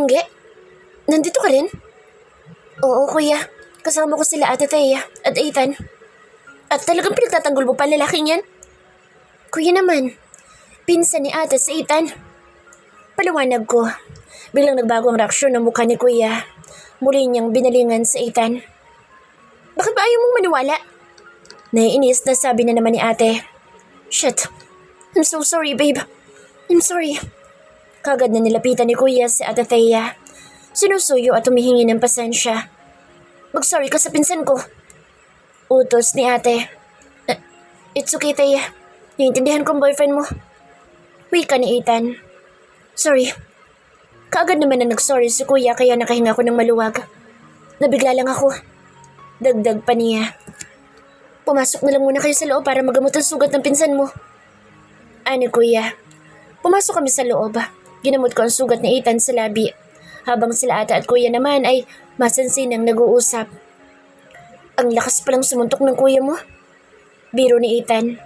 Angge? Nandito ka rin? Oo, kuya. Kasama ko sila Ate Thea at Ethan. At talagang pinagtatanggol mo pa ang lalaking yan? Kuya naman, pinsan ni Ate si Ethan. Paliwanag ko. Biglang nagbago ang reaksyon ng mukha ni kuya. Muli niyang binalingan si Ethan. Bakit ba ayaw mong maniwala? Naiinis na sabi na naman ni ate. Shit. I'm so sorry, babe. I'm sorry. Kagad na nilapitan ni kuya si Ate Thea. Sinusuyo at humihingi ng pasensya. Mag-sorry ka sa pinsan ko. Utos ni ate. It's okay, Thea. Naiintindihan ko ang boyfriend mo. Wika ni Ethan. Sorry. Kaagad naman na nag-sorry si kuya kaya nakahinga ko ng maluwag. Nabigla lang ako. Dagdag pa niya. Pumasok na lang muna kayo sa loob para magamot ang sugat ng pinsan mo. Ani kuya. Pumasok kami sa loob. Ginamot ko ang sugat ni Ethan sa labi. Habang sila ate at kuya naman ay masansinang nag-uusap. Ang lakas palang sumuntok ng kuya mo. Biro ni Ethan.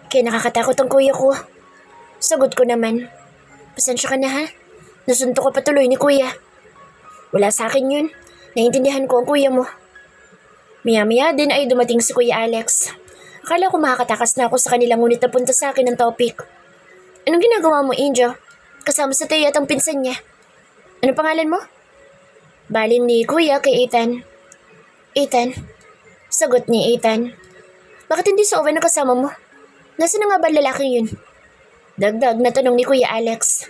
Kaya nakakatakot ang kuya ko. Sagot ko naman. Pasensya ka na ha. Nasuntok ko patuloy ni kuya. Wala sa akin yun. Naiintindihan ko ang kuya mo. Maya-maya din ay dumating si Kuya Alex. Akala ko makakatakas na ako sa kanila ngunit napunta sa akin ang topic. Anong ginagawa mo, Angel? Kasama sa Thea at ang pinsan niya. Ano pangalan mo? Baling ni Kuya kay Ethan. Ethan? Sagot ni Ethan. Bakit hindi sa Owen ang kasama mo? Nasaan na nga ba lalaking yun? Dagdag na tanong ni Kuya Alex.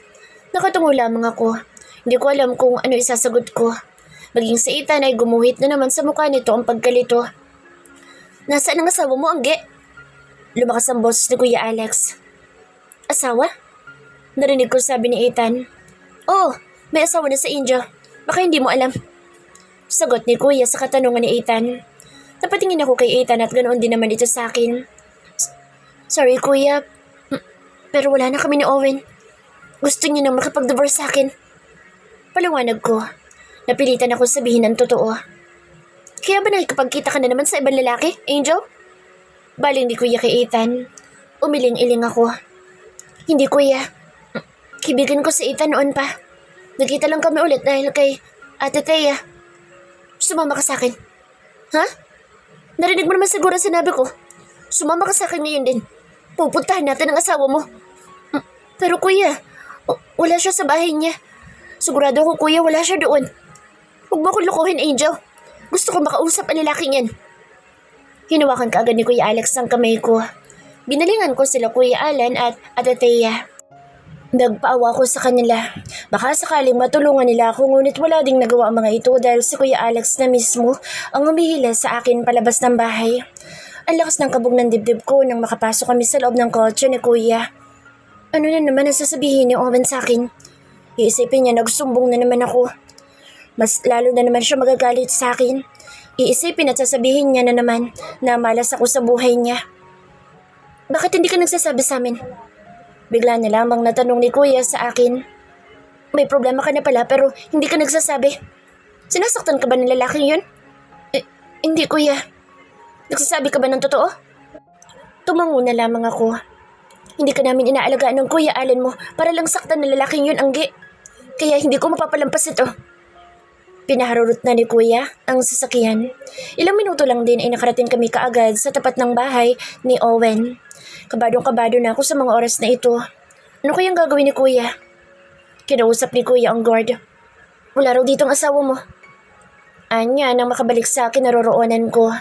Nakatungo lamang ako. Hindi ko alam kung ano isasagot ko. Maging si Ethan ay gumuhit na naman sa mukha nito ang pagkalito. Nasaan ang asawa mo, Angge? Lumakas ang boses ni Kuya Alex. Asawa? Narinig ko sabi ni Ethan. Oo, may asawa na sa India. Baka hindi mo alam. Sagot ni Kuya sa katanungan ni Ethan. Napatingin ako kay Ethan at ganoon din naman ito sa akin. Sorry Kuya, pero wala na kami ni Owen. Gusto niya nang makipag-divorce sa akin. Paliwanag ko. Napilitan ako sabihin ang totoo. Kaya ba nakikipagkita ka na naman sa ibang lalaki, Angel? Baling ni Kuya kay Ethan. Umiling-iling ako. Hindi Kuya. Kibigan ko si Ethan noon pa. Nagkita lang kami ulit dahil kay Ate Thea. Sumama ka sa akin. Ha? Narinig mo naman siguro sinabi ko. Sumama ka sa akin ngayon din. Pupuntahan natin ang asawa mo. Pero Kuya, wala siya sa bahay niya. Sigurado ako Kuya wala siya doon. Huwag mo akong lukuhin, Angel. Gusto ko makausap ang lalaking yan. Hinawakan kaagad ni Kuya Alex ang kamay ko. Binalingan ko sila Kuya Alan at Ate Thea. Nagpaawa ko sa kanila. Baka sakaling matulungan nila ako ngunit wala ding nagawa ang mga ito dahil si Kuya Alex na mismo ang humihila sa akin palabas ng bahay. Ang lakas ng kabog ng dibdib ko nang makapasok kami sa loob ng kotse ni Kuya. Ano na naman ang sasabihin ni Owen sa akin? Iisipin niya nagsumbong na naman ako. Mas lalo na naman siya magagalit sa akin. Iisipin at sasabihin niya na naman na malas ako sa buhay niya. Bakit hindi ka nagsasabi sa amin? Bigla na lamang natanong ni Kuya sa akin. May problema ka na pala pero hindi ka nagsasabi. Sinasaktan ka ba ng lalaking yun? Hindi Kuya. Nagsasabi ka ba ng totoo? Tumango na lamang ako. Hindi ka namin inaalagaan ng Kuya Alan mo para lang saktan ng lalaking yun, Angge. Kaya hindi ko mapapalampas ito. Pinaharurot na ni Kuya ang sasakyan. Ilang minuto lang din ay nakarating kami kaagad sa tapat ng bahay ni Owen. Kabadong-kabado na ako sa mga oras na ito. Ano kayang gagawin ni Kuya? Kinausap ni Kuya ang guard. Wala raw dito ang asawa mo. Anya nang makabalik sa akin naroroonan ko.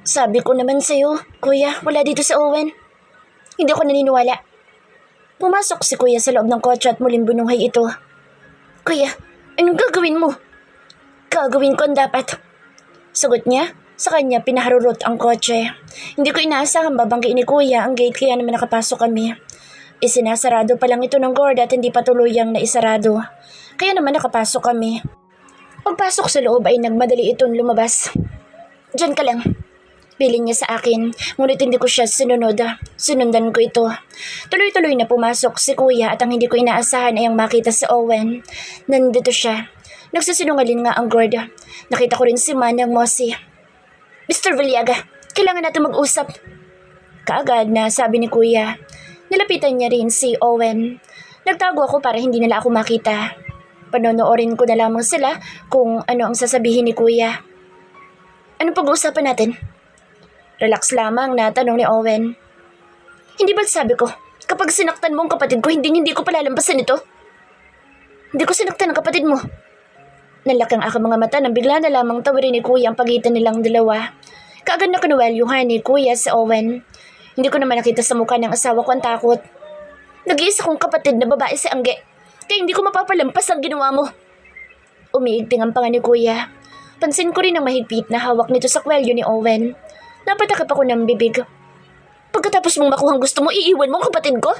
Sabi ko naman sa'yo, Kuya, wala dito sa Owen. Hindi ako naniniwala. Pumasok si Kuya sa loob ng kotse at muling binuhay ito. Kuya, anong gagawin mo? Gagawin ko ang dapat. Sagot niya, sa kanya pinaharurot ang kotse. Hindi ko inaasahan babanggiin ni Kuya ang gate kaya naman nakapasok kami. Isinasarado pa lang ito ng guard at hindi pa tuluyang naisarado. Kaya naman nakapasok kami. Pagpasok sa loob ay nagmadali itong lumabas. Diyan ka lang. Piling niya sa akin, ngunit hindi ko siya sinunod. Sinundan ko ito. Tuloy-tuloy na pumasok si Kuya at ang hindi ko inaasahan ay ang makita si Owen. Nandito siya. Nagsasinungaling nga ang guard. Nakita ko rin si Manang Mosi. Mr. Valiaga, kailangan natin mag-usap. Kaagad na sabi ni Kuya. Nilapitan niya rin si Owen. Nagtago ako para hindi nila ako makita. Panonoorin ko na lamang sila kung ano ang sasabihin ni Kuya. Anong pag-uusapan natin? Relax lamang na tanong ni Owen. Hindi ba sabi ko, kapag sinaktan mo ang kapatid ko, hindi ko palalampasan ito? Hindi ko sinaktan ang kapatid mo. Nalaki ang aking mga mata nang bigla na lamang tawirin ni Kuya ang pagitan nilang dalawa. Kaagad na kinuwelyuhan ni Kuya si Owen. Hindi ko naman nakita sa mukha ng asawa ko ang takot. Nag-iisa kong kapatid na babae si Angge. Kaya hindi ko mapapalampas ang ginawa mo. Umiigting ang panga ni Kuya. Pansin ko rin ang mahigpit na hawak nito sa kwelyo ni Owen. Napatakip ako ng bibig. Pagkatapos mong makuha ang gusto mo, iiwan mo ang kapatid ko?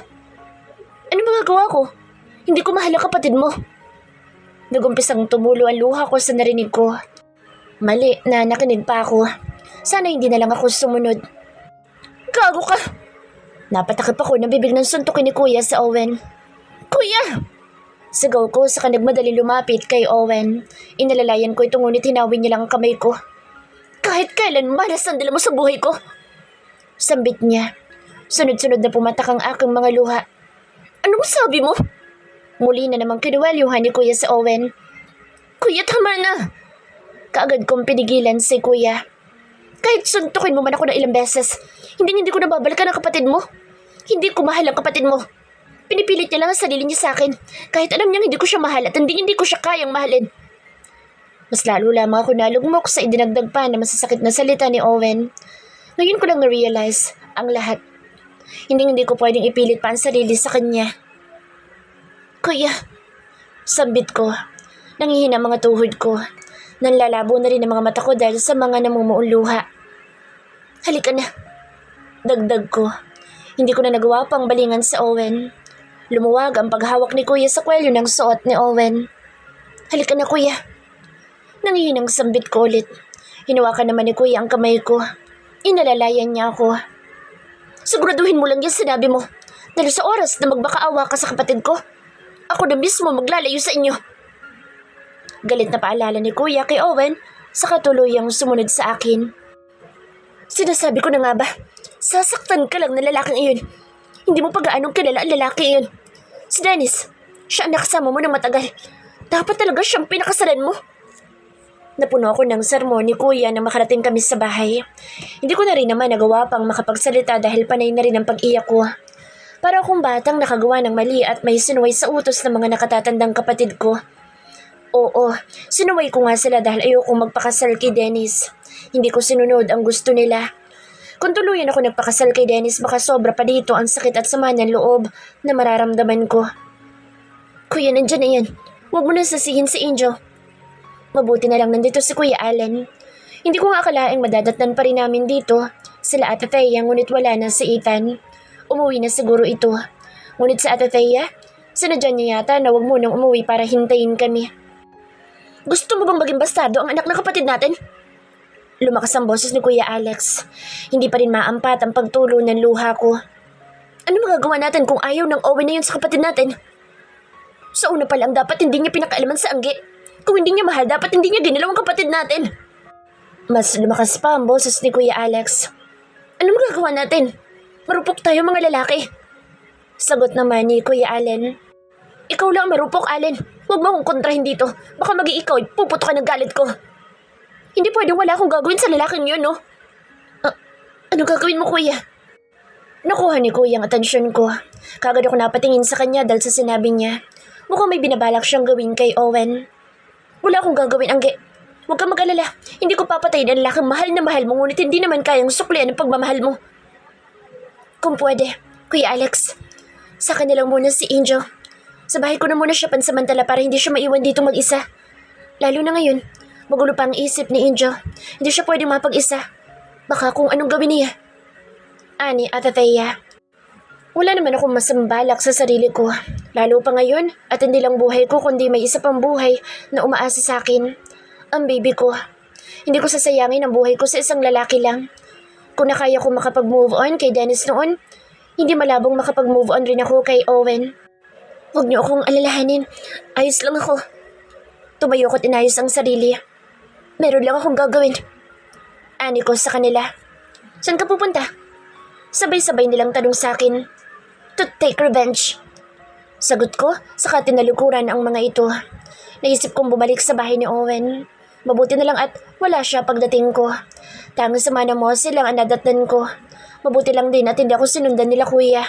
Ano magagawa ko? Hindi ko mahal ang kapatid mo. Nagumpisang tumulo ang luha ko sa narinig ko. Mali na nakinig pa ako. Sana hindi na lang ako sumunod. Gago ka! Napatakip ako ng bibig ng suntukin ni Kuya sa Owen. Kuya! Sigaw ko sa nagmadaling lumapit kay Owen. Inalalayan ko ito ngunit hinawin niya lang ang kamay ko. Kahit kailan malas ang dala mo sa buhay ko. Sambit niya. Sunod-sunod na pumatak ang aking mga luha. Anong sabi mo? Muli na namang kinuwelyuhan ni Kuya sa Owen. Kuya, tama na! Kaagad kong pinigilan si Kuya. Kahit suntukin mo man ako ng ilang beses, hindi ko nababalikan ang kapatid mo. Hindi ko mahal ang kapatid mo. Pinipilit niya lang ang sarili niya sa akin. Kahit alam niyang hindi ko siya mahal at hindi ko siya kayang mahalin. Mas lalo lamang ako nalugmok sa idinagdag pa na masasakit na salita ni Owen. Ngayon ko lang na-realize ang lahat. Hindi ko pwedeng ipilit pa ang sarili sa kanya. Kuya, sambit ko. Nangihina mga tuhod ko. Nanlalabo na rin ang mga mata ko dahil sa mga namumuong luha. Halika na. Dagdag ko. Hindi ko na nagawa pang balingan sa Owen. Lumuwag ang paghawak ni Kuya sa kwelyo ng suot ni Owen. Halika na, Kuya. Nangihinang sambit ko ulit. Hinawakan naman ni Kuya ang kamay ko. Inalalayan niya ako. Siguraduhin mo lang yung sinabi mo. Dahil sa oras na magbakaawa ka sa kapatid ko, ako na mismo maglalayo sa inyo. Galit na paalala ni Kuya kay Owen sa katuluyang sumunod sa akin. Sinasabi ko na nga ba, sasaktan ka lang na lalaking iyon. Hindi mo pa gaanong kilala ang lalaki iyon. Si Dennis, siya ang nakasama mo ng matagal. Dapat talaga siyang pinakasalan mo. Napuno ako ng sermon ni Kuya na makarating kami sa bahay. Hindi ko na rin naman nagawa pang makapagsalita dahil panay na rin ang pag-iyak ko. Para akong batang nakagawa ng mali at may sinuway sa utos ng mga nakatatandang kapatid ko. Oo, sinuway ko nga sila dahil ayokong magpakasal kay Dennis. Hindi ko sinunod ang gusto nila. Kung tuluyan ako nagpakasal kay Dennis, baka sobra pa dito ang sakit at sama ng loob na mararamdaman ko. Kuya, nandyan na yan. Huwag mo na sasihin si Angel. Mabuti na lang nandito si Kuya Allen. Hindi ko nga akalaing madadatnan pa rin namin dito. Sila Ate Thea, ngunit wala na si Ethan. Umuwi na siguro ito. Ngunit sa Ate Thea, sinadyan niya yata na huwag munang umuwi para hintayin kami. Gusto mo bang maging bastardo ang anak ng kapatid natin? Lumakas ang boses ni Kuya Alex. Hindi pa rin maampat ang pagtulo ng luha ko. Ano magagawa natin kung ayaw ng Owen na yun sa kapatid natin? Sa una pa lang, dapat hindi niya pinakaalaman sa Angge. Kung hindi niya mahal, dapat hindi niya ginalaw ang kapatid natin. Mas lumakas pa ang boses ni Kuya Alex. Ano magagawa natin? Marupok tayo mga lalaki. Sagot naman ni Kuya Allen. Ikaw lang marupok, Allen. Huwag mo akong kontrahin dito. Baka maging ikaw, puputo ka ng galit ko. Hindi pwedeng wala akong gagawin sa lalaking yun, no? Ano gagawin mo, Kuya? Nakuha ni Kuya ang atensyon ko. Kagad ako napatingin sa kanya dahil sa sinabi niya. Mukhang may binabalak siyang gawin kay Owen. Wala akong gagawin, Angge. Huwag kang mag-alala. Hindi ko papatayin ang lalaking mahal na mahal mo, ngunit hindi naman kayang suklian ang pagmamahal mo. Kung pwede, Kuya Alex, sa akin na lang muna si Angel. Sa bahay ko na muna siya pansamantala para hindi siya maiwan dito mag-isa. Lalo na ngayon, magulo pa ang isip ni Angel. Hindi siya pwedeng mapag-isa. Baka kung anong gawin niya. Ani, Ate Thea. Wala naman akong masambalak sa sarili ko. Lalo pa ngayon, at hindi lang buhay ko kundi may isa pang buhay na umaasa sa akin. Ang baby ko. Hindi ko sasayangin ang buhay ko sa isang lalaki lang. Kung nakaya ko makapag-move on kay Dennis noon, hindi malabong makapag-move on rin ako kay Owen. Huwag niyo akong alalahanin. Ayos lang ako. Tumayo ko't inayos ang sarili. Meron lang akong gagawin. Ani ko sa kanila. Saan ka pupunta? Sabay-sabay nilang tanong sa akin. To take revenge. Sagot ko, saka tinalukuran ang mga ito. Naisip kong bumalik sa bahay ni Owen. Mabuti na lang at wala siya pagdating ko. Tanging sa Manang Mosi lang ang nadatnan ko. Mabuti lang din at hindi ako sinundan nila kuya.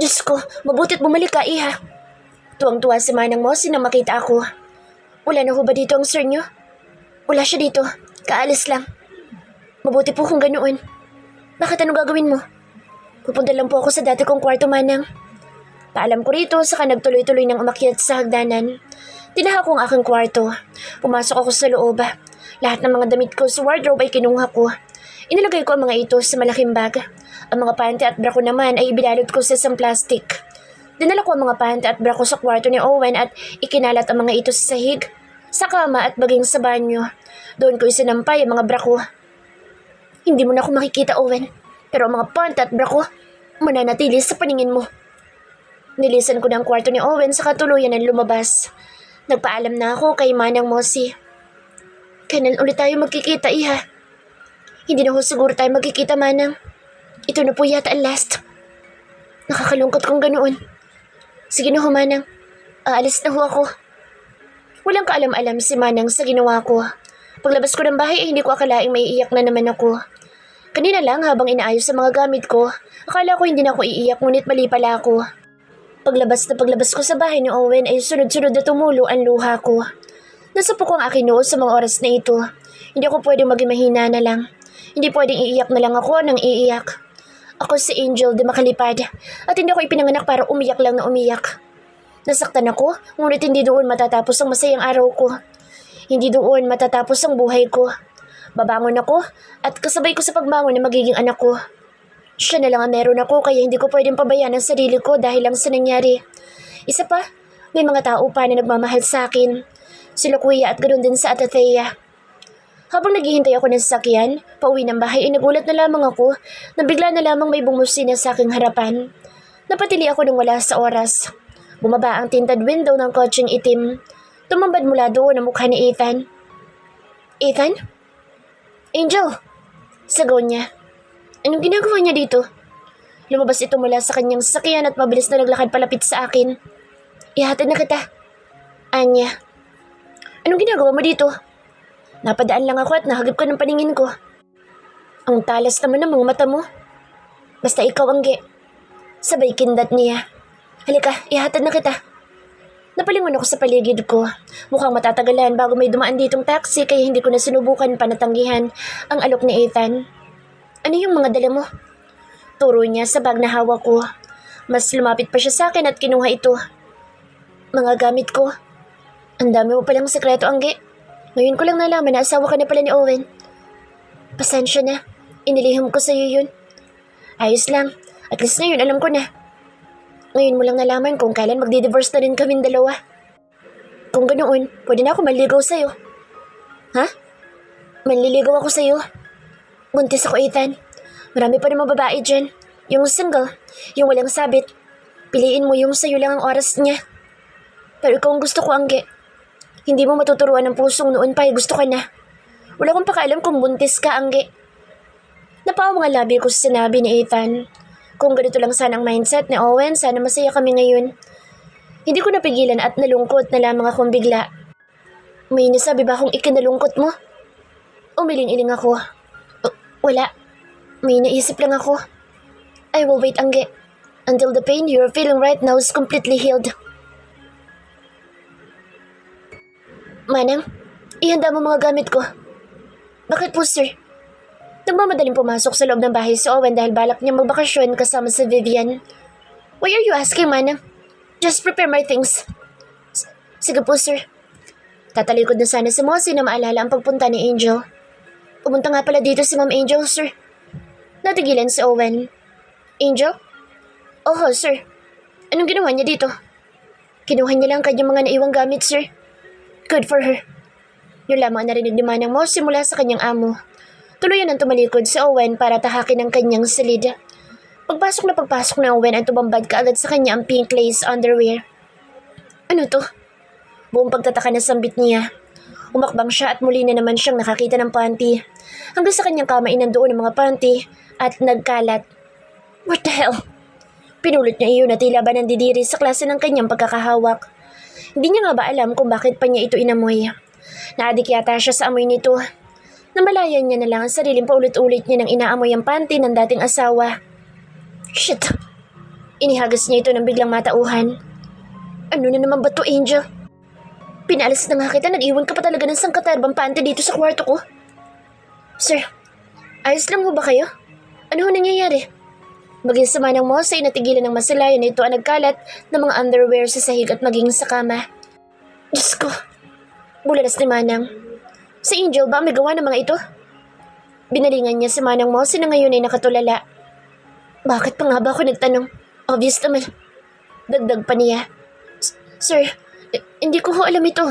Diyos ko, mabuti't bumalik ka, iha. Tuwang-tuwa si Manang Mosi nang makita ako. Wala na ho ba dito ang sir niyo? Wala siya dito. Kaalis lang. Mabuti po kung ganoon. Bakit anong gagawin mo? Pupunta lang po ako sa dati kong kwarto, Manang. Paalam ko rito, saka nagtuloy-tuloy nang umakyat sa hagdanan. Tinaha ko ang aking kwarto. Pumasok ako sa loob. Lahat ng mga damit ko sa wardrobe ay kinuha ko. Inilagay ko ang mga ito sa malaking bag. Ang mga panty at bra ko naman ay ibilalot ko sa isang plastic. Dinala ko ang mga panty at bra ko sa kwarto ni Owen at ikinalat ang mga ito sa sahig, sa kama at baging sa banyo. Doon ko isinampay ang mga bra ko. Hindi mo na ako makikita, Owen. Pero ang mga panty at bra ko, mananatili sa paningin mo. Nilisan ko ng kwarto ni Owen sa katuluyan ng lumabas. Nagpaalam na ako kay Manang Mosi. Kailan ulit tayo magkikita, iha? Hindi na ho siguro tayo magkikita, Manang. Ito na po yata ang last. Nakakalungkot kong ganoon. Sige na ho, Manang. Aalis na ho ako. Walang kaalam-alam si Manang sa ginawa ko. Paglabas ko ng bahay ay hindi ko akalaing may iiyak na naman ako. Kanina lang habang inaayos sa mga gamit ko, akala ko hindi na ako iiyak ngunit mali pala ako. Paglabas ko sa bahay ni Owen ay sunod-sunod na tumulo ang luha ko. Nasapok ang aking noo sa mga oras na ito. Hindi ako pwedeng maging mahina na lang. Hindi pwedeng iiyak na lang ako nang iiyak. Ako si Angel de Makalipad at hindi ako ipinanganak para umiyak lang na umiyak. Nasaktan ako, ngunit hindi doon matatapos ang masayang araw ko. Hindi doon matatapos ang buhay ko. Babangon ako at kasabay ko sa pagbangon na magiging anak ko. Siya na lang ang meron ako kaya hindi ko pwedeng pabayaan ang sarili ko dahil lang sa nangyari. Isa pa, may mga tao pa na nagmamahal sa akin. Sila kuya at ganoon din sa Ate Thea. Habang naghihintay ako ng sasakyan, pauwi ng bahay ay nagulat na lamang ako na bigla na lamang may bumusina sa aking harapan. Napatili ako nang wala sa oras. Bumaba ang tinted window ng kotseng itim. Tumambad mula doon ang mukha ni Ethan. Ethan? Angel! Sigaw niya. Anong ginagawa niya dito? Lumabas ito mula sa kanyang sasakyan at mabilis na naglakad palapit sa akin. Ihatid na kita. Anya. Anong ginagawa mo dito? Napadaan lang ako at nahagip ka ng paningin ko. Ang talas naman ng mga mata mo. Basta ikaw, Angge. Sabay kindat niya. Halika, ihatid na kita. Napalingon ako sa paligid ko. Mukhang matatagalan bago may dumaan ditong taxi kaya hindi ko na sinubukan panatanggihan ang alok ni Ethan. Ano yung mga dala mo? Turo niya sa bag na hawak ko. Mas lumapit pa siya sa akin at kinuha ito. Mga gamit ko. Ang dami mo palang sekreto, Angge. Ngayon ko lang nalaman na asawa ka na pala ni Owen. Pasensya na. Inilihim ko sa'yo yun. Ayos lang. At least ngayon alam ko na. Ngayon mo lang nalaman kung kailan magdi-divorce na rin kaming dalawa. Kung ganoon, pwede na ako manligaw sa'yo. Ha? Manliligaw ako sa'yo. Buntis ako, Ethan. Marami pa namang babae dyan. Yung single, yung walang sabit. Piliin mo yung sa'yo lang ang oras niya. Pero ikaw ang gusto ko, Angge. Hindi mo matuturuan ng pusong noon pa, gusto ka na. Wala akong pakaalam kung buntis ka, Angge. Napawa mga labi ko sa sinabi ni Ethan. Kung ganito lang sana ang mindset ni Owen, sana masaya kami ngayon. Hindi ko napigilan at nalungkot na lamang akong bigla. May nasabi ba akong ikinalungkot mo? Umiling-iling ako. Wala. May naisip lang ako. I will wait, Angge. Until the pain you're feeling right now is completely healed. Manang, ihanda mo mga gamit ko. Bakit po, sir? Nagmamadaling pumasok sa loob ng bahay si Owen dahil balak niya magbakasyon kasama si Vivian. Why are you asking, Manang? Just prepare my things. Sige po, sir. Tatalikod na sana si Mosi na maalala ang pagpunta ni Angel. Pumunta nga pala dito si Ma'am Angel, sir. Natigilan si Owen. Angel? Oo, sir. Anong ginawa niya dito? Kinuha niya lang kanyang mga naiwang gamit, sir. Good for her. Yun lamang narinig ni Manang Mosi mula sa kanyang amo. Tuluyan ang tumalikod si Owen para tahakin ang kanyang silid. Pagpasok na Owen ay tumambad kaagad sa kanya ang pink lace underwear. Ano to? Buong pagtataka na sambit niya. Umakbang siya at muli na naman siyang nakakita ng panty. Hanggang sa kanyang kama ay nandoon ang mga panty at nagkalat. What the hell? Pinulot niya iyon na tila ba nandidiri sa klase ng kanyang pagkakahawak. Hindi niya nga ba alam kung bakit pa niya ito inamoy. Naadik yata siya sa amoy nito. Namalayan niya na lang ang sariling paulit-ulit niya nang inaamoy ang panty ng dating asawa. Shit! Inihagas niya ito ng biglang matauhan. Ano na naman ba to, Angel? Pinaalis na nga kita, nag-iwan ka pa talaga ng sangkatarbang panty dito sa kwarto ko. Sir, ayos lang mo ba kayo? Ano ho nangyayari? Maging sama ng Mosey natigilan ng masalayan na ito ang nagkalat ng mga underwear sa sahig at maging sa kama. Diyos ko! Bulalas ni Manang. Si Angel ba may gawa ng mga ito? Binalingan niya si Manang Mosey na ngayon ay nakatulala. Bakit pa nga ba ako nagtanong? Obvious naman. Dagdag pa niya. Sir, hindi ko ho alam ito.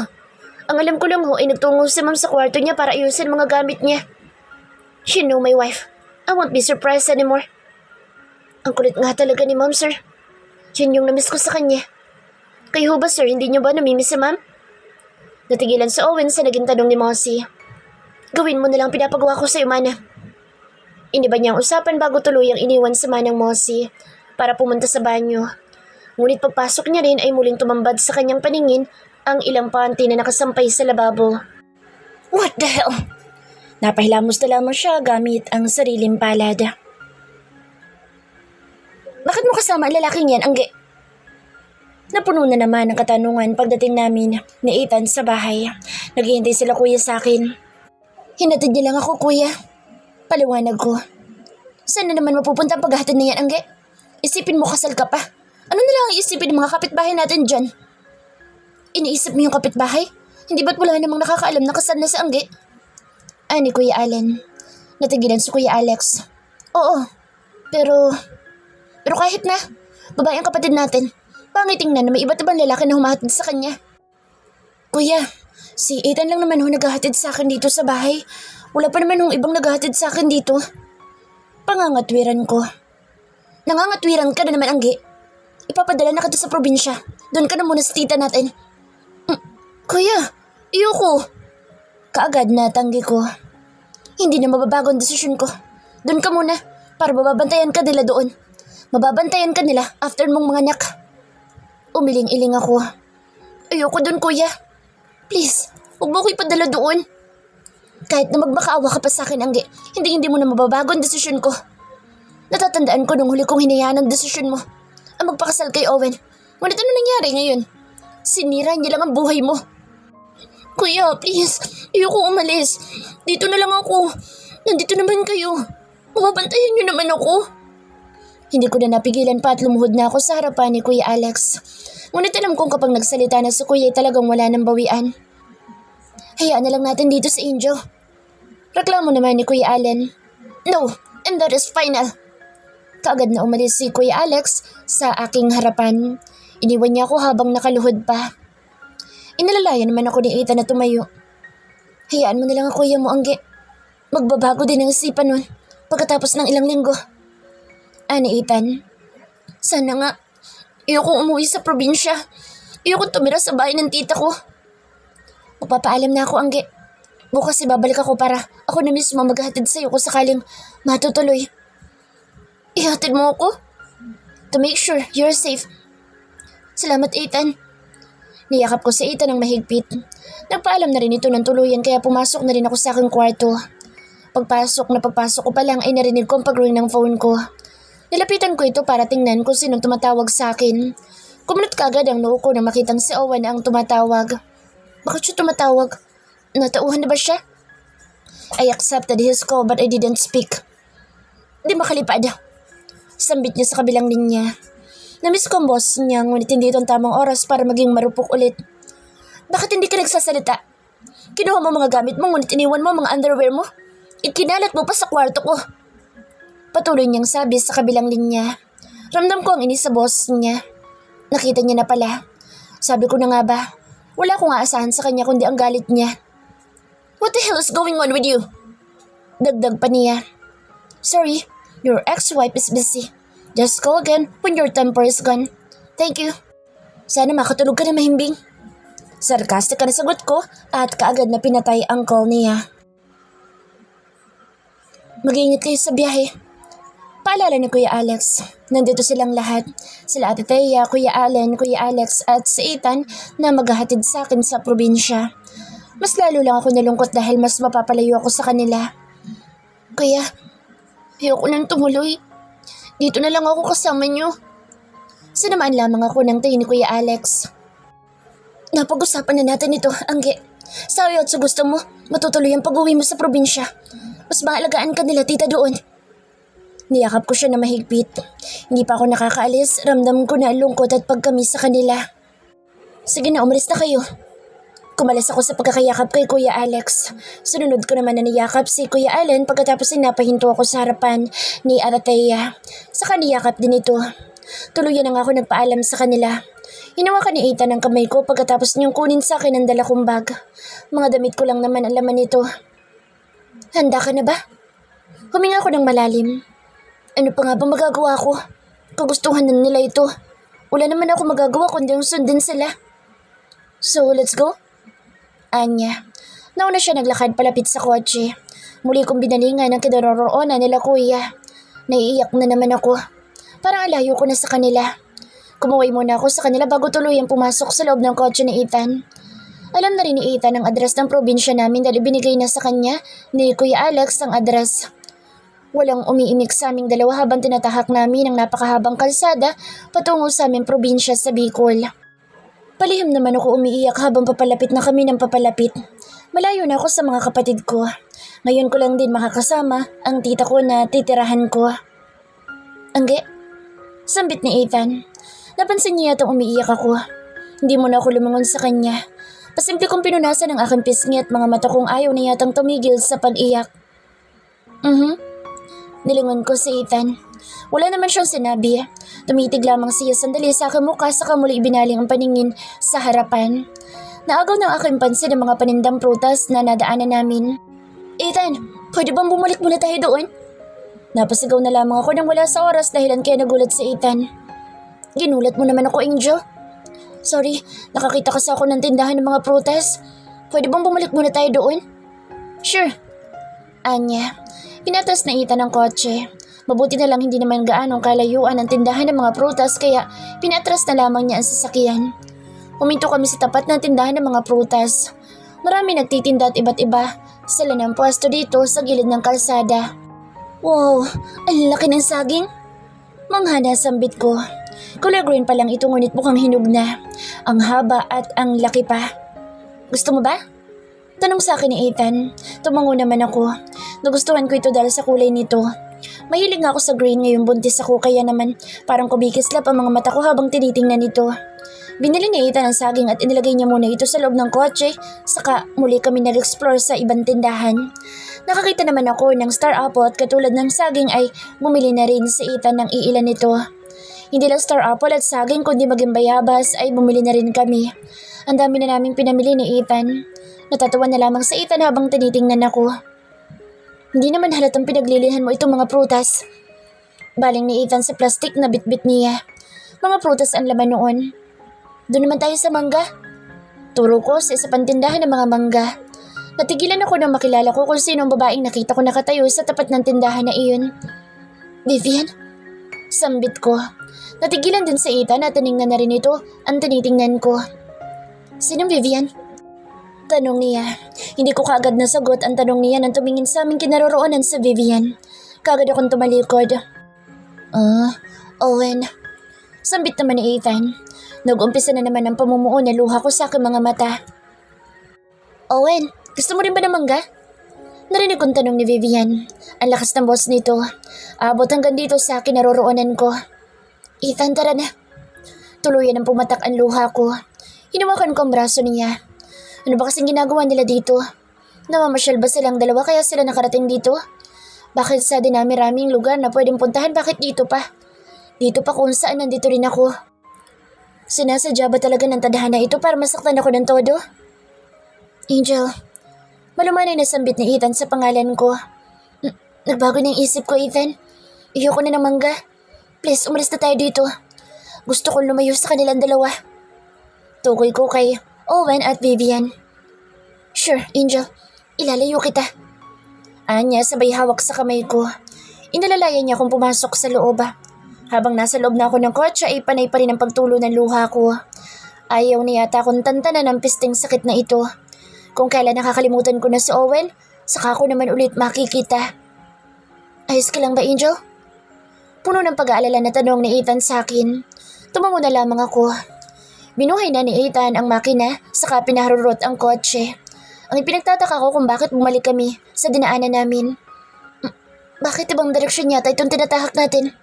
Ang alam ko lang ho ay nagtungo si Ma'am sa kwarto niya para ayusin mga gamit niya. She know my wife. I won't be surprised anymore. Ang kulit nga talaga ni Ma'am, sir. Yun yung namiss ko sa kanya. Kayo ba, sir? Hindi niyo ba namimiss si Ma'am? Natigilan si Owen sa naging tanong ni Mossy. Gawin mo na lang pinapagawa ko sa'yo, Mana. Iniba niya ang usapan bago tuluyang iniwan si Manang Mossy para pumunta sa banyo. Ngunit pagpasok niya rin ay muling tumambad sa kanyang paningin ang ilang panty na nakasampay sa lababo. What the hell? Napahilamos na lamang siya gamit ang sariling palad. Bakit mo kasama ang lalaking yan, Angge? Napuno na naman ang katanungan pagdating namin ni Ethan sa bahay. Naghihintay sila kuya sa akin. Hinatid niya lang ako, kuya. Paliwanag ko. Saan na naman mapupunta ang paghahatid na yan, Angge? Isipin mo kasal ka pa. Ano na lang ang isipin ng mga kapitbahay natin dyan? Iniisip mo yung kapitbahay? Hindi ba't wala namang nakakaalam na kasal na si Angge? Ani Kuya Allen. Natigilan si Kuya Alex. Oo, pero kahit na, babae ang kapatid natin. Pangit tingnan na may iba't ibang lalaki na humahatid sa kanya. Kuya, si Ethan lang naman naghahatid sa akin dito sa bahay. Wala pa naman ibang naghahatid sa akin dito. Pangangatwiran ko. Nangangatwiran ka na naman, Angge. Ipapadala na kita sa probinsya. Doon ka na muna sa tita natin. Kuya, ayoko. Kaagad na tanggi ko. Hindi na mababago ang desisyon ko. Doon ka muna para mababantayan ka nila doon. Mababantayan ka nila after mong mga anak. Umiling-iling ako. Ayoko doon, kuya. Please, huwag mo ko ipadala doon. Kahit na magmakaawa ka pa sa akin, Angge, hindi mo na mababago ang desisyon ko. Natatandaan ko nung huli kong hinayaan ang desisyon mo. Ang magpakasal kay Owen. Ngunit ano nangyari ngayon? Sinira niya lang ang buhay mo. Kuya, please. Ayoko umalis. Dito na lang ako. Nandito naman kayo. Mababantayan niyo naman ako. Hindi ko na napigilan pa at lumuhod na ako sa harapan ni Kuya Alex. Ngunit alam kong kapag nagsalita na si Kuya ay talagang wala ng bawian. Hayaan na lang natin dito sa Angel. Reklamo naman ni Kuya Allen. No, and that is final. Kaagad na umalis si Kuya Alex sa aking harapan. Iniwan niya ako habang nakaluhod pa. Inalalayan naman ako ni Ethan na tumayo. Hayaan mo na lang ang kuya mo, Angge. Magbabago din ang isipan nun pagkatapos ng ilang linggo. Ani Ethan, sana nga. Ayokong umuwi sa probinsya. Ayokong tumira sa bahay ng tita ko. Magpapaalam na ako, Angge. Bukas ibabalik ako para ako na mismo maghahatid sa'yo kung sakaling matutuloy. Ihatid mo ako? To make sure you're safe. Salamat, Ethan. Niyakap ko si Ethan ng mahigpit. Nagpaalam na rin ito ng tuluyan kaya pumasok na rin ako sa aking kwarto. Pagpasok ko pa lang ay narinig ko ang pag-ring ng phone ko. Nilapitan ko ito para tingnan kung sinong tumatawag sa akin. Kumunot kaagad ang noo ko nang makitang si Owen na ang tumatawag. Bakit siya tumatawag? Natauhan na ba siya? I accepted his call but I didn't speak. Di makalipad. Sambit niya sa kabilang linya. Namiss ko ang boss niya ngunit hindi ito ang tamang oras para maging marupok ulit. Bakit hindi ka nagsasalita? Kinuha mo mga gamit mo ngunit iniwan mo mga underwear mo? Ikinalat mo pa sa kwarto ko. Patuloy niyang sabi sa kabilang linya. Ramdam ko ang inis sa boss niya. Nakita niya na pala. Sabi ko na nga ba, wala akong aasahan sa kanya kundi ang galit niya. What the hell is going on with you? Dagdag pa niya. Sorry, your ex-wife is busy. Just call again when your temper is gone. Thank you. Sana makatulog ka na mahimbing. Sarcastic ka na sagot ko at kaagad na pinatay ang call niya. Mag-iingat kayo sa biyahe. Paalala ni Kuya Alex, nandito silang lahat. Sila Ate Thea, Kuya Allen, Kuya Alex at si Ethan na maghahatid sa akin sa probinsya. Mas lalo lang ako nalungkot dahil mas mapapalayo ako sa kanila. Kaya, ayoko nang tumuloy. Dito na lang ako kasama niyo. Sinamaan lamang ako ng tingin ni Kuya Alex. Napag-usapan na natin ito, Angge. Sa ayaw at sa gusto mo, matutuloy ang pag-uwi mo sa probinsya. Mas maalagaan ka nila tita doon. Niyakap ko siya na mahigpit. Hindi pa ako nakakaalis, ramdam ko na lungkot at pagkamis sa kanila. Sige na, umalis na kayo. Kumalas ako sa pagkakayakap kay Kuya Alex. Sununod ko naman na niyakap si Kuya Allen pagkatapos ay napahinto ako sa harapan ni Ate Thea. Saka niyakap din ito. Tuluyan na nga ako nagpaalam sa kanila. Hinawakan ni Ethan ang kamay ko pagkatapos niyong kunin sa akin ang dala kong bag. Mga damit ko lang naman ang laman nito. Handa ka na ba? Huminga ako ng malalim. Ano pa nga ba magagawa ko? Kagustuhan na nila ito. Wala naman ako magagawa kundi yung sundin sila. So, let's go? Anya. Nauna siya naglakad palapit sa kotse. Muli kong binalingan ang kinaroroonan nila kuya. Naiiyak na naman ako. Parang alayo ko na sa kanila. Kumuway muna ako sa kanila bago tuluyang pumasok sa loob ng kotse ni Ethan. Alam na rin ni Ethan ang address ng probinsya namin dahil binigay na sa kanya ni Kuya Alex ang address. Walang umiimik sa aming dalawa habang tinatahak namin ang napakahabang kalsada patungo sa aming probinsya sa Bicol. Palihim naman ako umiiyak habang papalapit na kami ng papalapit. Malayo na ako sa mga kapatid ko. Ngayon ko lang din makakasama ang tita ko na titirahan ko. Angge, sambit ni Ethan. Napansin niya yatang umiiyak ako. Hindi mo na ako lumangon sa kanya. Pasimple kong pinunasan ang aking pisngi at mga mata kong ayaw na yatang tumigil sa pag-iyak. Nilingon ko si Ethan. Wala naman siyang sinabi. Tumitig lamang siya sandali sa aking mukha saka muli ibinaling ang paningin sa harapan. Naagaw ng aking pansin ang mga panindang prutas na nadaanan namin. Ethan, pwede bang bumalik muna tayo doon? Napasigaw na lamang ako nang wala sa oras dahilan kaya nagulat si Ethan. Ginulat mo naman ako, Angel. Sorry, nakakita kasi ako ng tindahan ng mga prutas. Pwede bang bumalik muna tayo doon? Sure. Anya. Pinatas na Ethan ang kotse. Mabuti na lang hindi naman gaanong kalayuan ang tindahan ng mga prutas kaya pinatras na lamang niya ang sasakyan. Huminto kami sa tapat ng tindahan ng mga prutas. Marami nagtitinda at iba't iba. Sila ng pwesto dito sa gilid ng kalsada. Wow, ang laki ng saging. Manghana sambit ko. Kulay green pa lang ito ngunit mukhang hinog na. Ang haba at ang laki pa. Gusto mo ba? Tanong sa akin ni Ethan. Tumango naman ako. Nagustuhan ko ito dahil sa kulay nito. Mahilig nga ako sa green ngayong buntis ako kaya naman parang kumikislap ang mga mata ko habang tinitingnan ito. Binili ni Ethan ang saging at inilagay niya muna ito sa loob ng kotse saka muli kami nag-explore sa ibang tindahan. Nakakita naman ako ng star apple at katulad ng saging ay bumili na rin si Ethan ng iilan nito. Hindi lang star apple at saging kundi maging bayabas ay bumili na rin kami. Ang dami na naming pinamili ni Ethan. Natatawa na lamang sa Ethan habang tinitingnan ako. Hindi naman halatang pinaglilihan mo itong mga prutas. Baling ni Ethan sa plastic na bitbit niya. Mga prutas ang laman noon. Doon naman tayo sa mangga. Turo ko sa isa pang tindahan ng mga mangga. Natigilan ako nang makilala ko kung sino ang babaeng nakita ko nakatayo sa tapat ng tindahan na iyon. Vivian? Sambit ko. Natigilan din sa Ethan at tinignan na rin ito ang tinitingnan ko. Sinong Vivian? Tanong niya. Hindi ko kaagad nasagot ang tanong niya nang tumingin sa aming kinaroroonan sa Vivian. Kaagad akong tumalikod. Owen. Sambit naman ni Ethan. Nag-umpisa na naman ang pamumuo na luha ko sa aking mga mata. Owen, gusto mo rin ba ng mangga? Narinig kong tanong ni Vivian. Ang lakas ng boss nito. Abot hanggang dito sa kinaroroonan ko. Ethan, tara na. Tuluyan ang pumatak ang luha ko. Hinawakan ko ang braso niya. Ano ba kasing ginagawa nila dito? Namamasyal ba silang dalawa kaya sila nakarating dito? Bakit sa dinami-raming lugar na pwedeng puntahan, bakit dito pa? Dito pa kung saan nandito rin ako. Sinasadya ba talaga ng tadhana ito para masaktan ako ng todo? Angel, malumanay na sambit ni Ethan sa pangalan ko. Nagbago na yung isip ko, Ethan. Iyoko na ng mangga. Please, umalis na tayo dito. Gusto kong lumayo sa kanilang dalawa. Tukoy ko kay Owen at Vivian. Sure, Angel. Ilalayo kita. Anya sabay hawak sa kamay ko. Inalalayan niya akong pumasok sa loob. Habang nasa loob na ako ng kotse ay panay pa rin ang pagtulo ng luha ko. Ayaw niya yata akong tantanan ng pisting sakit na ito. Kung kailan nakakalimutan ko na si Owen, saka ko naman ulit makikita. Ayos ka lang ba, Angel? Puno ng pag-aalala na tanong ni Ethan sa akin. Tumango na lamang ako. Binuhay na ni Ethan ang makina, saka pinaharurot ang kotse. Ang ipinagtataka ko kung bakit bumalik kami sa dinaanan namin. Bakit ibang direksyon yata itong tinatahak natin?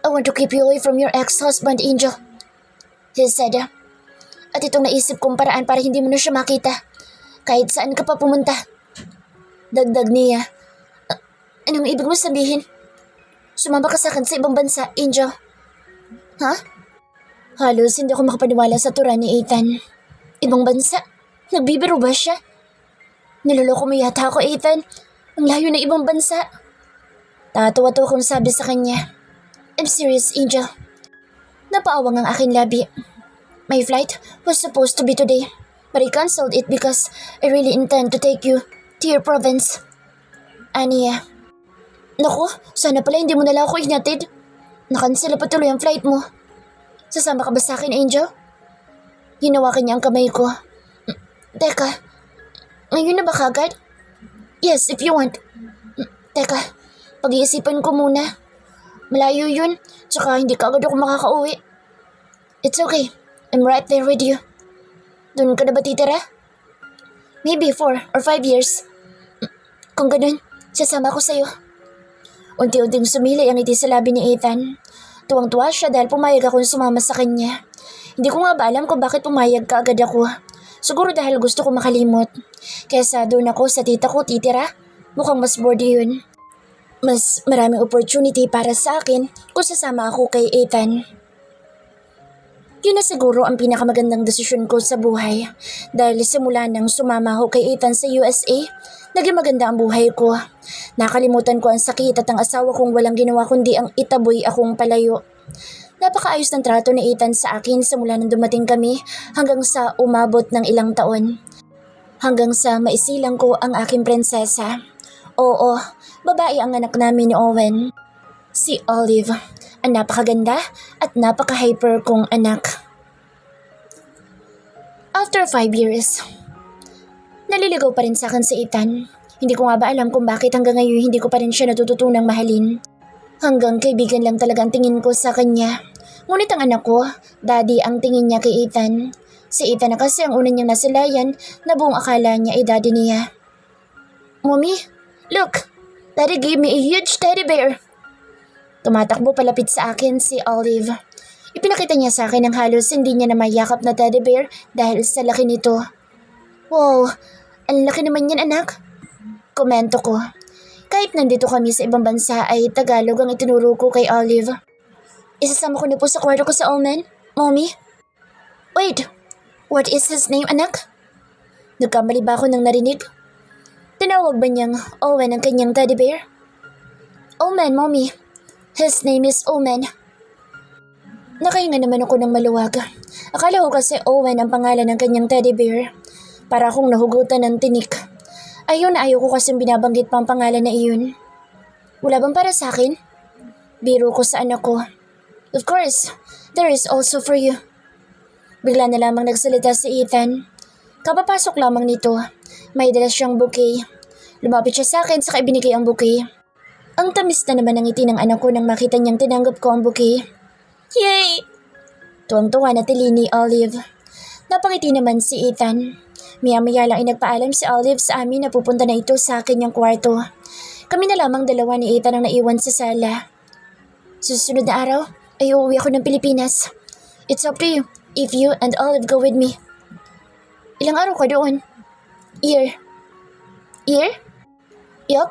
I want to keep you away from your ex-husband, Angel. He said. At itong naisip kong paraan para hindi mo na siya makita. Kahit saan ka pa pumunta. Dagdag niya. Anong ibig mo sabihin? Sumama ka sa akin sa ibang bansa, Angel. Ha? Halos hindi ako makapaniwala sa tura ni Ethan. Ibang bansa? Nagbibiro ba siya? Niloloko mo yata ako, Ethan. Ang layo na ibang bansa. Tatawa-tawa kong sabi sa kanya. I'm serious, Angel. Napaawang ang aking labi. My flight was supposed to be today, but I canceled it because I really intend to take you to your province. Aniya. Naku, sana pala hindi mo nala ako inatid. Nakansela pa tuloy ang flight mo. Sasama ka ba sa akin, Angel? Hinawakan niya ang kamay ko. Teka, ngayon na ba kagad? Yes, if you want. Teka, pag-iisipan ko muna. Malayo yun, tsaka hindi ka agad ako makakauwi. It's okay, I'm right there with you. Doon ka na ba titira? Maybe 4 or 5 years. Kung ganun, sasama ko sa'yo. Unti-unting sumilay ang ngiti sa labi ni Ethan. Tuwang-tuwa siya dahil pumayag akong sumama sa kanya. Hindi ko nga ba alam kung bakit pumayag ka agad ako. Siguro dahil gusto ko makalimot. Kesa doon ako sa tita ko titira, mukhang mas bored yun. Mas maraming opportunity para sa akin kung sasama ako kay Ethan. Yun na siguro ang pinakamagandang desisyon ko sa buhay. Dahil simula nang sumama ako kay Ethan sa USA, naging maganda ang buhay ko. Nakalimutan ko ang sakit at ang asawa kong walang ginawa kundi ang itaboy akong palayo. Napakaayos ng trato ni Ethan sa akin simula nang dumating kami hanggang sa umabot ng ilang taon. Hanggang sa maisilang ko ang aking prinsesa. Oo, babae ang anak namin ni Owen. Si Olive, ang napakaganda at napaka-hyper kong anak. After 5 years, naliligaw pa rin sa akin si Ethan. Hindi ko nga ba alam kung bakit hanggang ngayon hindi ko pa rin siya natututunang mahalin. Hanggang kaibigan lang talaga ang tingin ko sa kanya. Ngunit ang anak ko, daddy ang tingin niya kay Ethan. Si Ethan na kasi ang una niyang nasilayan na buong akala niya ay daddy niya. Mommy, look! Daddy gave me a huge teddy bear. Tumatakbo palapit sa akin si Olive. Ipinakita niya sa akin ang halos hindi niya na mayakap na teddy bear dahil sa laki nito. Wow, ang laki naman yan anak. Komento ko. Kahit nandito kami sa ibang bansa ay Tagalog ang itinuro ko kay Olive. Isasama ko na po sa kwarto ko sa Omen, Mommy. Wait, what is his name anak? Nagkamali ba ako nang narinig? Tinawag ba niyang Owen ang kanyang teddy bear? Omen, Mommy. His name is Omen. Nakahinga naman ako ng maluwag. Akala ko kasi Owen ang pangalan ng kanyang teddy bear. Para akong nahugutan ng tinik. Ayaw na ayaw ko kasing binabanggit pa ang pangalan na iyon. Wala bang para sa akin? Biro ko sa anak ko. Of course, there is also for you. Bigla na lamang nagsalita si Ethan. Kapapasok lamang nito. May dala siyang bouquet. Lumapit siya sa akin saka ibinigay ang bouquet. Ang tamis na naman ang ngiti ng anak ko nang makita niyang tinanggap ko ang bouquet. Yay! Tuwang-tuwa na tili ni Olive. Napangiti naman si Ethan. Maya-maya lang ay nagpaalam si Olive sa amin na pupunta na ito sa kanyang kwarto. Kami na lamang dalawa ni Ethan ang naiwan sa sala. Susunod na araw ay uuwi ako ng Pilipinas. It's up to you if you and Olive go with me. Ilang araw ka doon? Year? Yup.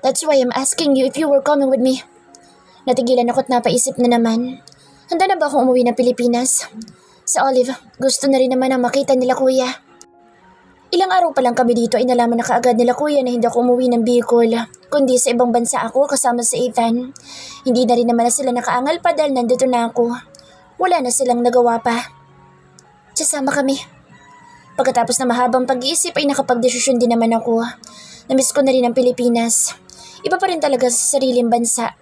That's why I'm asking you if you were coming with me. Natigilan ako at napaisip na naman. Handa na ba akong umuwi ng Pilipinas? Sa Olive, gusto na rin naman ang makita nila kuya. Ilang araw pa lang kami dito ay nalaman na kaagad nila kuya na hindi ako umuwi ng Bicol, kundi sa ibang bansa ako kasama sa Ethan. Hindi na rin naman na sila nakaangal pa dahil nandito na ako. Wala na silang nagawa pa. Sasama kami. Pagkatapos na mahabang pag-iisip ay nakapagdesisyon din naman ako. Namiss ko na rin ang Pilipinas. iba pa rin talaga sa sariling bansa.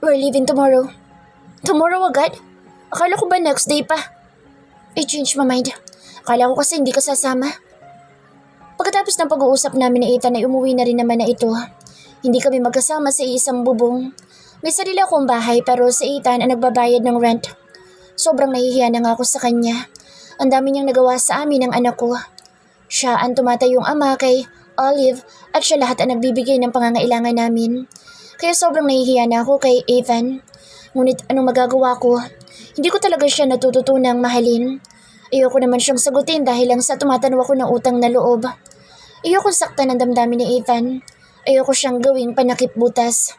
We're leaving tomorrow. Tomorrow agad? Akala ko ba next day pa? I changed my mind. Akala ko kasi hindi ka sasama. Pagkatapos ng pag-uusap namin ni Ethan ay umuwi na rin naman na ito. Hindi kami magkasama sa isang bubong. May sarili akong bahay pero si Ethan ang nagbabayad ng rent. Sobrang nahihiya na nga ako sa kanya. Ang dami niyang nagawa sa amin ng anak ko. Siya ang tumatayong ama kay Olive at siya lahat ang nagbibigay ng pangangailangan namin. Kaya sobrang nahihiya na ako kay Ethan. Ngunit anong magagawa ko? Hindi ko talaga siya natututunang mahalin. Ayoko naman siyang sagutin dahil lang sa tumatanaw ako ng utang na loob. Ayoko saktan ang damdamin ni Ethan. Ayoko siyang gawing panakip butas.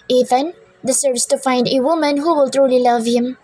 Ethan deserves to find a woman who will truly love him.